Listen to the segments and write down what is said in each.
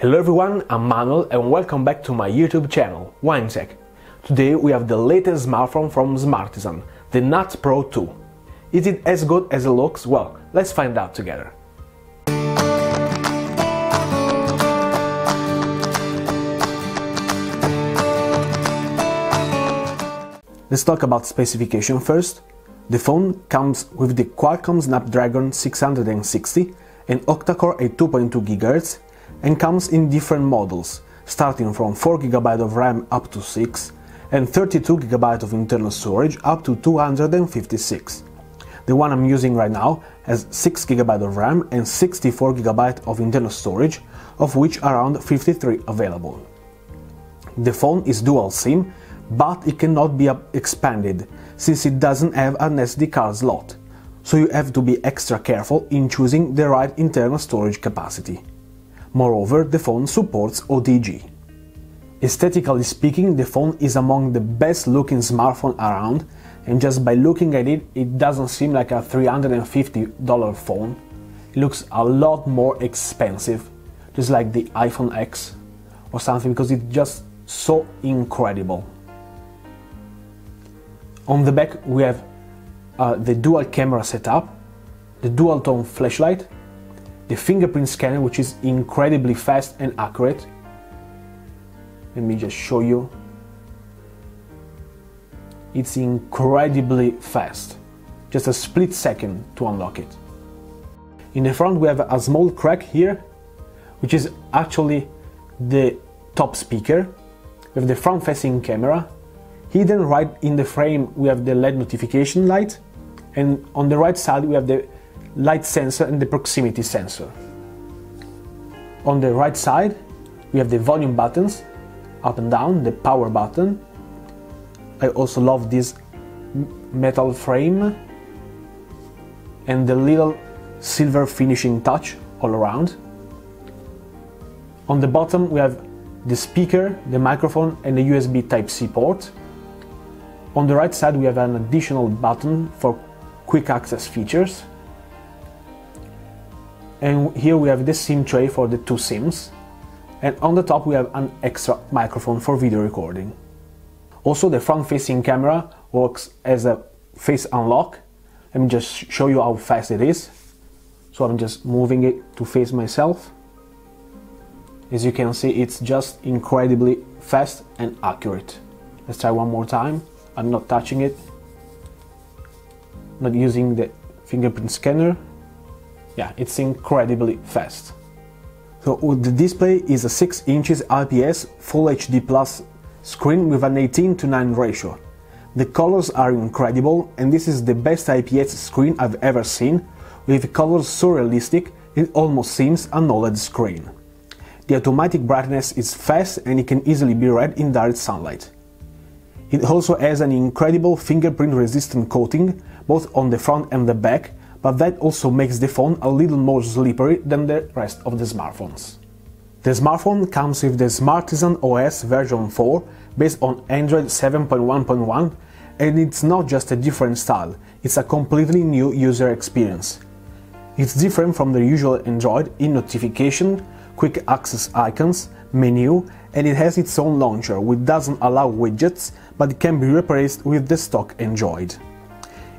Hello everyone, I'm Manuel and welcome back to my YouTube channel, WineTech. Today we have the latest smartphone from Smartisan, the Nut Pro 2. Is it as good as it looks? Well, let's find out together. Let's talk about specification first. The phone comes with the Qualcomm Snapdragon 660, an octa-core at 2.2 GHz, and comes in different models, starting from 4GB of RAM up to 6 and 32GB of internal storage up to 256. The one I'm using right now has 6GB of RAM and 64GB of internal storage, of which around 53 available. The phone is dual SIM, but it cannot be expanded since it doesn't have an SD card slot, so you have to be extra careful in choosing the right internal storage capacity. Moreover, the phone supports OTG. Aesthetically speaking, the phone is among the best looking smartphone around, and just by looking at it, it doesn't seem like a $350 phone. It looks a lot more expensive, just like the iPhone X or something, because it's just so incredible. On the back we have the dual camera setup, the dual tone flashlight, the fingerprint scanner, which is incredibly fast and accurate. Let me just show you. It's incredibly fast, just a split second to unlock it. In the front we have a small crack here, which is actually the top speaker. We have the front-facing camera. Hidden right in the frame we have the LED notification light, and on the right side we have the light sensor and the proximity sensor. On the right side we have the volume buttons, up and down, the power button. I also love this metal frame and the little silver finishing touch all around. On the bottom we have the speaker, the microphone and the USB Type-C port. On the right side we have an additional button for quick access features. And here we have the SIM tray for the two SIMs. And on the top we have an extra microphone for video recording. Also, the front-facing camera works as a face unlock. Let me just show you how fast it is. So I'm just moving it to face myself. As you can see, it's just incredibly fast and accurate. Let's try one more time. I'm not touching it, not using the fingerprint scanner. Yeah, it's incredibly fast. So the display is a 6 inches IPS Full HD Plus screen with an 18:9 ratio. The colors are incredible, and this is the best IPS screen I've ever seen, with colors so realistic it almost seems an OLED screen. The automatic brightness is fast and it can easily be read in direct sunlight. It also has an incredible fingerprint resistant coating both on the front and the back, but that also makes the phone a little more slippery than the rest of the smartphones. The smartphone comes with the Smartisan Os version 4 based on Android 7.1.1, and it's not just a different style, it's a completely new user experience. It's different from the usual Android in notification, quick access icons, menu, and it has its own launcher which doesn't allow widgets, but it can be replaced with the stock Android.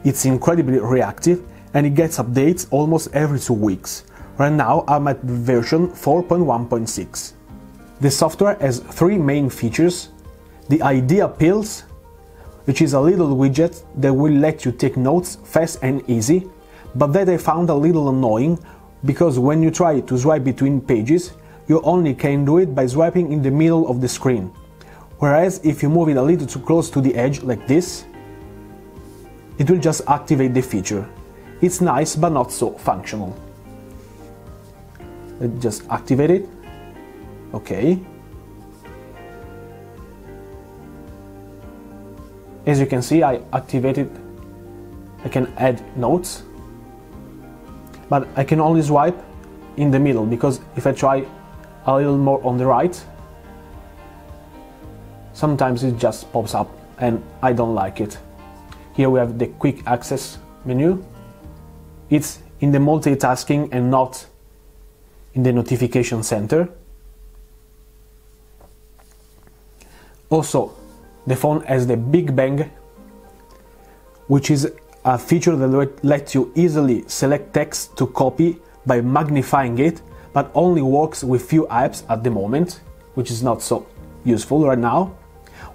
It's incredibly reactive and it gets updates almost every 2 weeks. Right now I'm at version 4.1.6. The software has 3 main features. The Idea Pills, which is a little widget that will let you take notes fast and easy, but that I found a little annoying because when you try to swipe between pages, you only can do it by swiping in the middle of the screen. Whereas if you move it a little too close to the edge like this, it will just activate the feature. It's nice but not so functional. Let's just activate it. Okay. As you can see, I activated. I can add notes, but I can only swipe in the middle, because if I try a little more on the right, sometimes it just pops up and I don't like it. Here we have the quick access menu. It's in the multitasking and not in the notification center. Also, the phone has the Big Bang, which is a feature that lets you easily select text to copy by magnifying it, but only works with few apps at the moment, which is not so useful right now.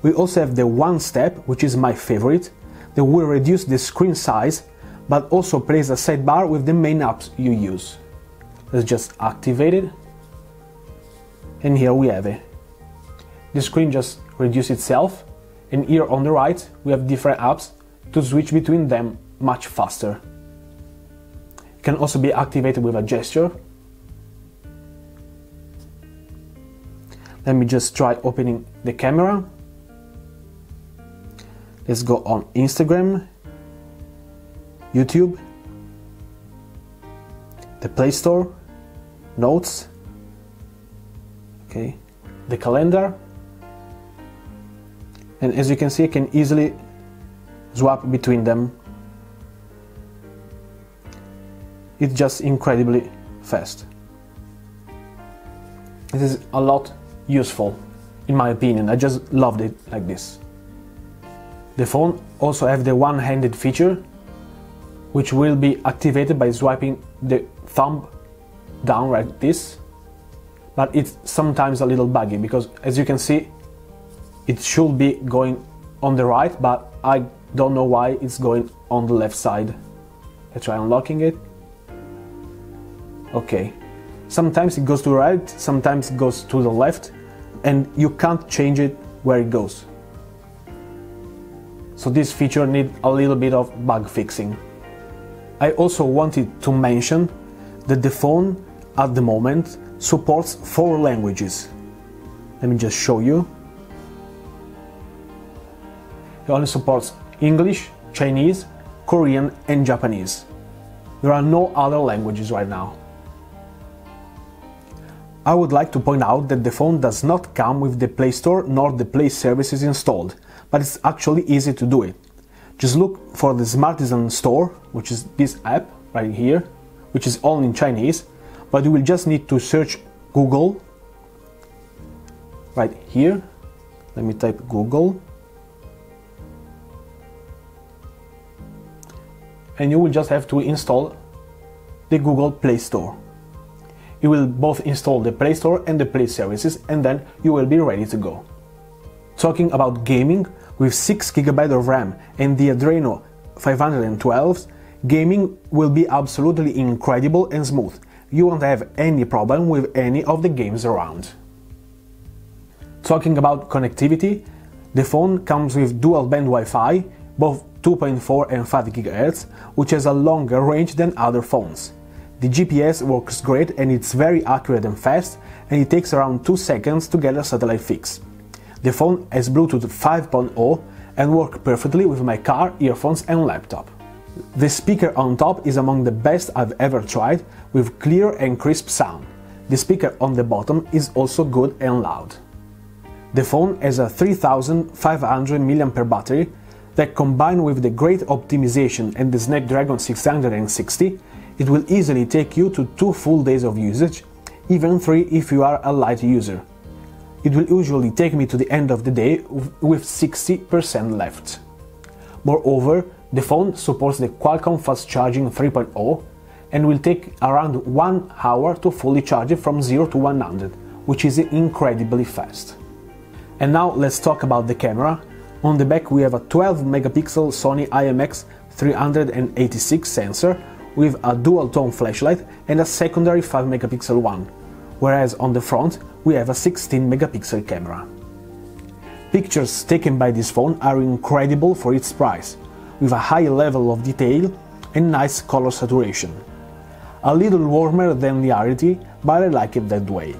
We also have the One Step, which is my favorite, that will reduce the screen size, but also plays a sidebar with the main apps you use. Let's just activate it, and here we have it. The screen just reduces itself, and here on the right we have different apps to switch between them much faster. It can also be activated with a gesture. Let me just try opening the camera. Let's go on Instagram, YouTube, the Play Store, Notes, okay, the calendar, and as you can see I can easily swap between them. It's just incredibly fast. It is a lot useful in my opinion. I just loved it like this. The phone also have the one-handed feature, which will be activated by swiping the thumb down like this, but it's sometimes a little buggy because as you can see it should be going on the right, but I don't know why it's going on the left side. Let's try unlocking it. Okay, sometimes it goes to the right, sometimes it goes to the left, and you can't change it where it goes. So this feature needs a little bit of bug fixing. I also wanted to mention that the phone at the moment supports 4 languages. Let me just show you. It only supports English, Chinese, Korean and Japanese. There are no other languages right now. I would like to point out that the phone does not come with the Play Store nor the Play services installed, but it's actually easy to do it. Just look for the Smartisan store, which is this app right here, which is all in Chinese, but you will just need to search Google right here. Let me type Google, and you will just have to install the Google Play Store. You will both install the Play Store and the Play services, and then you will be ready to go. Talking about gaming, with 6 GB of RAM and the Adreno 512, gaming will be absolutely incredible and smooth. You won't have any problem with any of the games around. Talking about connectivity, the phone comes with dual band Wi-Fi, both 2.4 and 5 GHz, which has a longer range than other phones. The GPS works great and it's very accurate and fast, and it takes around 2 seconds to get a satellite fix. The phone has Bluetooth 5.0 and works perfectly with my car, earphones and laptop. The speaker on top is among the best I've ever tried, with clear and crisp sound. The speaker on the bottom is also good and loud. The phone has a 3500 mAh battery that, combined with the great optimization and the Snapdragon 660, it will easily take you to 2 full days of usage, even 3 if you are a light user. It will usually take me to the end of the day with 60% left. Moreover, the phone supports the Qualcomm Fast Charging 3.0 and will take around 1 hour to fully charge it from 0 to 100, which is incredibly fast. And now let's talk about the camera. On the back we have a 12 megapixel Sony IMX386 sensor with a dual-tone flashlight and a secondary 5 megapixel one, whereas on the front we have a 16 megapixel camera. Pictures taken by this phone are incredible for its price, with a high level of detail and nice color saturation. A little warmer than reality, but I like it that way.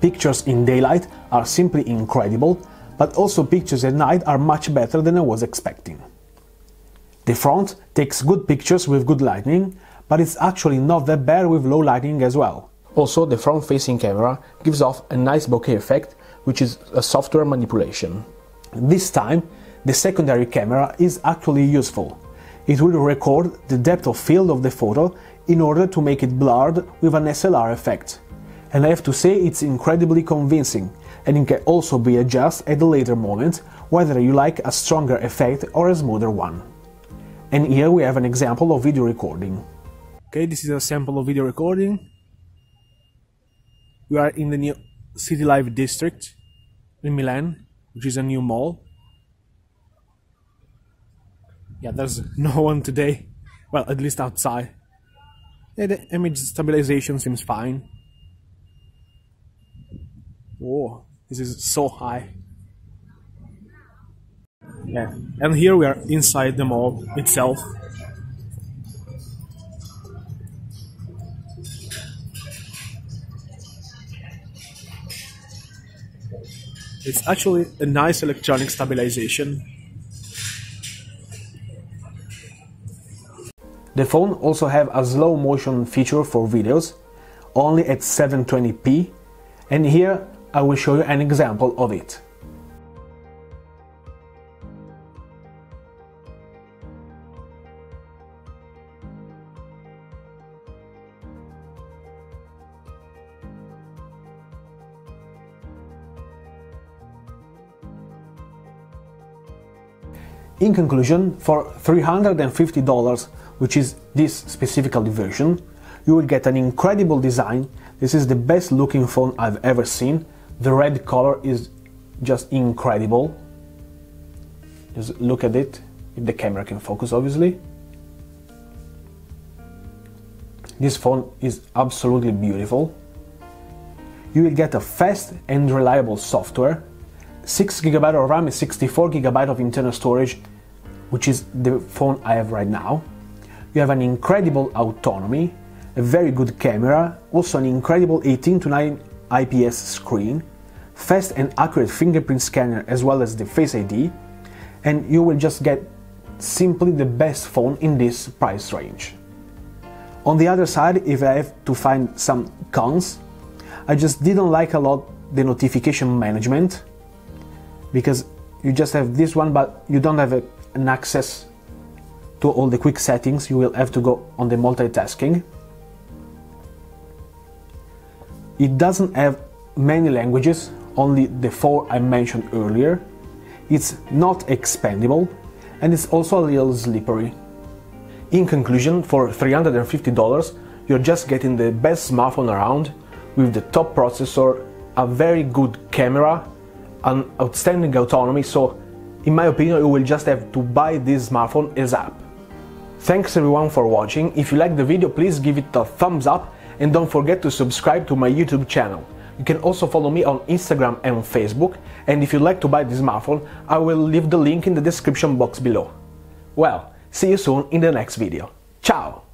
Pictures in daylight are simply incredible, but also pictures at night are much better than I was expecting. The front takes good pictures with good lighting, but it's actually not that bad with low lighting as well. Also, the front-facing camera gives off a nice bokeh effect, which is a software manipulation. This time, the secondary camera is actually useful. It will record the depth of field of the photo in order to make it blurred with an SLR effect. And I have to say it's incredibly convincing, and it can also be adjusted at a later moment whether you like a stronger effect or a smoother one. And here we have an example of video recording. Okay, this is a sample of video recording. We are in the new City Life district in Milan, which is a new mall. Yeah, there's no one today, well, at least outside. Yeah, the image stabilization seems fine. Whoa, this is so high. Yeah, and here we are inside the mall itself. It's actually a nice electronic stabilization. The phone also have a slow motion feature for videos, only at 720p, and here I will show you an example of it. In conclusion, for $350, which is this specific version, you will get an incredible design. This is the best looking phone I've ever seen. The red color is just incredible. Just look at it, if the camera can focus obviously. This phone is absolutely beautiful. You will get a fast and reliable software, 6GB of RAM and 64GB of internal storage, which is the phone I have right now. You have an incredible autonomy, a very good camera, also an incredible 18:9 IPS screen, fast and accurate fingerprint scanner as well as the Face ID, and you will just get simply the best phone in this price range. On the other side, if I have to find some cons, I just didn't like a lot the notification management, because you just have this one but you don't have an access to all the quick settings. You will have to go on the multitasking. It doesn't have many languages, only the 4 I mentioned earlier. It's not expandable and it's also a little slippery. In conclusion, for $350 you're just getting the best smartphone around, with the top processor, a very good camera, an outstanding autonomy, so in my opinion you will just have to buy this smartphone ASAP. Thanks everyone for watching. If you liked the video, please give it a thumbs up and don't forget to subscribe to my YouTube channel. You can also follow me on Instagram and Facebook, and if you'd like to buy this smartphone, I will leave the link in the description box below. Well, see you soon in the next video. Ciao!